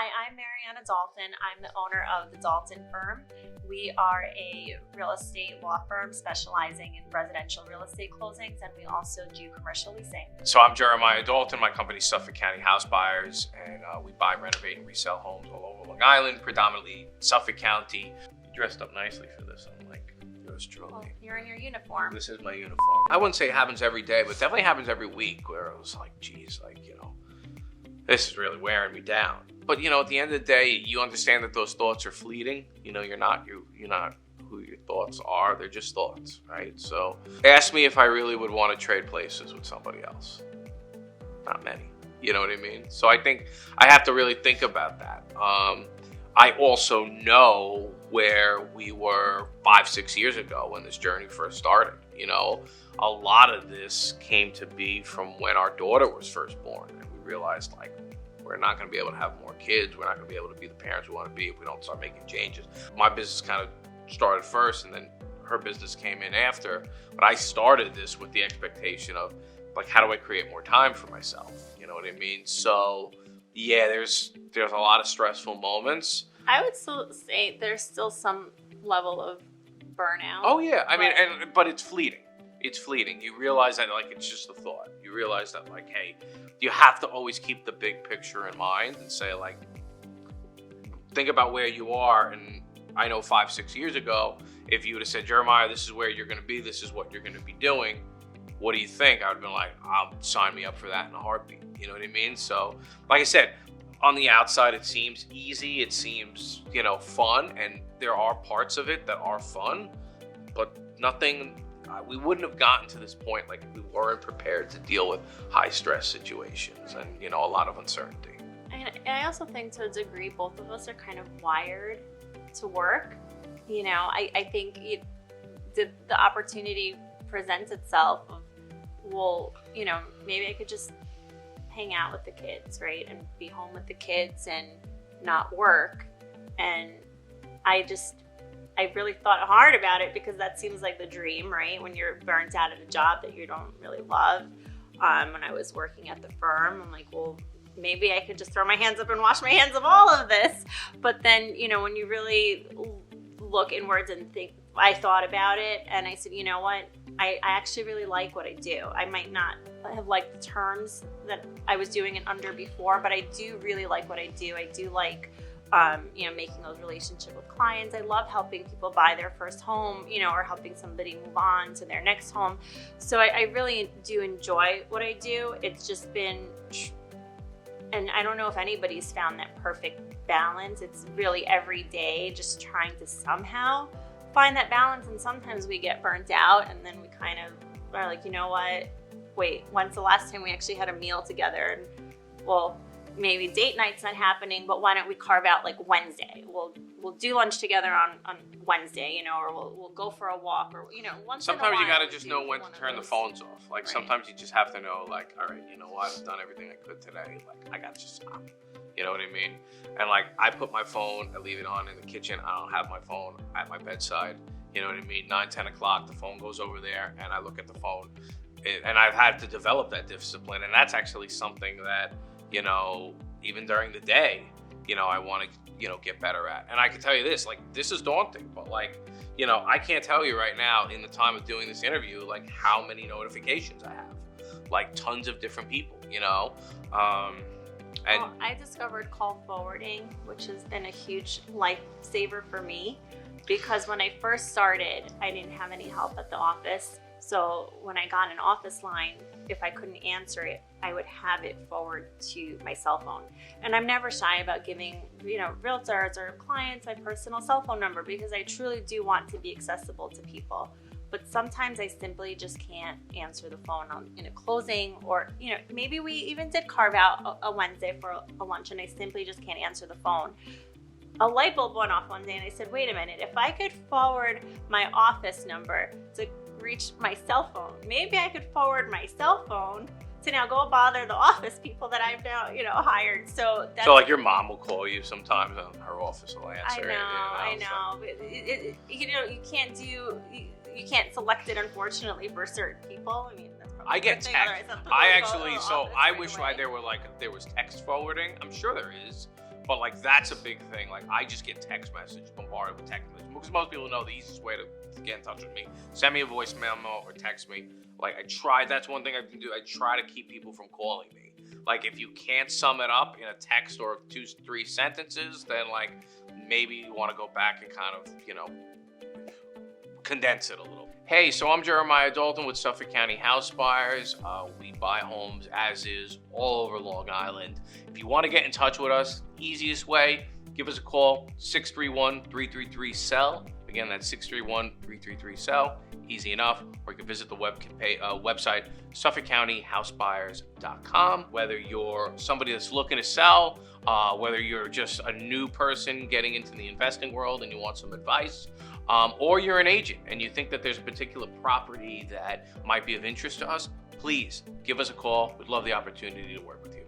Hi, I'm Marianna Dalton. I'm the owner of the Dalton firm. We are a real estate law firm specializing in residential real estate closings, and we also do commercial leasing. So I'm Marianna Dalton. My company's Suffolk Countyhousebuyers, and we buy, renovate, and resell homes all over Long Island, predominantly Suffolk County. You dressed up nicely for this. I'm like, yours truly. Well, you're in your uniform. This is my uniform. I wouldn't say it happens every day, but it definitely happens every week where it was like, geez, like, this is really wearing me down. But, at the end of the day, you understand that those thoughts are fleeting. You're not who your thoughts are. They're just thoughts, right? So ask me if I really would want to trade places with somebody else. Not many. You know what I mean? So I think I have to really think about that. I also know where we were 5-6 years ago when this journey first started. A lot of this came to be from when our daughter was first born. And we realized, like, we're not going to be able to have more kids. We're not going to be able to be the parents we want to be if we don't start making changes. My business kind of started first, and then her business came in after. But I started this with the expectation of, like, how do I create more time for myself? You know what I mean? So, yeah, there's a lot of stressful moments. I would still say there's still some level of burnout. Oh, yeah. I mean, but it's fleeting. It's fleeting. You realize that, like, it's just a thought. You realize that, like, hey, you have to always keep the big picture in mind and say, like, think about where you are. And I know 5-6 years ago, if you would have said, Jeremiah, this is where you're going to be, this is what you're going to be doing, what do you think? I would have been like, sign me up for that in a heartbeat. You know what I mean? So, like I said, on the outside, it seems easy. It seems, fun. And there are parts of it that are fun, but nothing. We wouldn't have gotten to this point like we weren't prepared to deal with high stress situations and, a lot of uncertainty. And I also think to a degree, both of us are kind of wired to work. I think the opportunity presents itself of, well, maybe I could just hang out with the kids, right? And be home with the kids and not work. And I really thought hard about it because that seems like the dream, right? When you're burnt out at a job that you don't really love. When I was working at the firm, I'm like, well, maybe I could just throw my hands up and wash my hands of all of this. But then, when you really look inwards and think, I thought about it and I said, you know what? I actually really like what I do. I might not have liked the terms that I was doing it under before, but I do really like what I do. I do like making those relationships with clients. I love helping people buy their first home, or helping somebody move on to their next home. So I really do enjoy what I do. It's just been, and I don't know if anybody's found that perfect balance. It's really every day just trying to somehow find that balance. And sometimes we get burnt out and then we kind of are like, you know what? Wait, when's the last time we actually had a meal together? And well, maybe date night's not happening, but why don't we carve out like Wednesday? We'll do lunch together on Wednesday, or we'll go for a walk, or once. Sometimes you gotta just know when to turn the phones off. Like, right. Sometimes you just have to know, like, all right, you know what? I've done everything I could today. Like, I gotta just stop. You know what I mean? And like, I put my phone, I leave it on in the kitchen. I don't have my phone at my bedside. You know what I mean? 9-10 o'clock, the phone goes over there, and I look at the phone. And I've had to develop that discipline, and that's actually something that, even during the day, I want to, get better at. And I can tell you this, like, this is daunting, but like, I can't tell you right now in the time of doing this interview, like, how many notifications I have, like tons of different people, Well, I discovered call forwarding, which has been a huge lifesaver for me, because when I first started, I didn't have any help at the office. So when I got an office line, if I couldn't answer it, I would have it forward to my cell phone. And I'm never shy about giving, realtors or clients my personal cell phone number, because I truly do want to be accessible to people. But sometimes I simply just can't answer the phone in a closing, or, maybe we even did carve out a Wednesday for a lunch and I simply just can't answer the phone. A light bulb went off one day and I said, wait a minute, if I could forward my office number to reach my cell phone, maybe I could forward my cell phone to now go bother the office people that I've now, hired. So like your mom will call you sometimes and her office will answer. I know. So. You can't select it, unfortunately, for certain people. I mean, that's probably I get text. I wish there was text forwarding. I'm sure there is, But like that's a big thing. Like I just get text message bombarded with text messages because most people know the easiest way to get in touch with me. Send me a voice memo or text me. Like I try. That's one thing I can do. I try to keep people from calling me. Like if you can't sum it up in a text or 2-3 sentences, then like maybe you want to go back and kind of, you know, condense it a little. Hey, so I'm Marianna Dalton with Suffolk County House Buyers. We buy homes as is all over Long Island. If you want to get in touch with us, easiest way, give us a call, 631-333-SELL. Again, that's 631-333-SELL. Easy enough. Or you can visit the website, suffolkcountyhousebuyers.com. Whether you're somebody that's looking to sell, whether you're just a new person getting into the investing world and you want some advice, or you're an agent and you think that there's a particular property that might be of interest to us, please give us a call. We'd love the opportunity to work with you.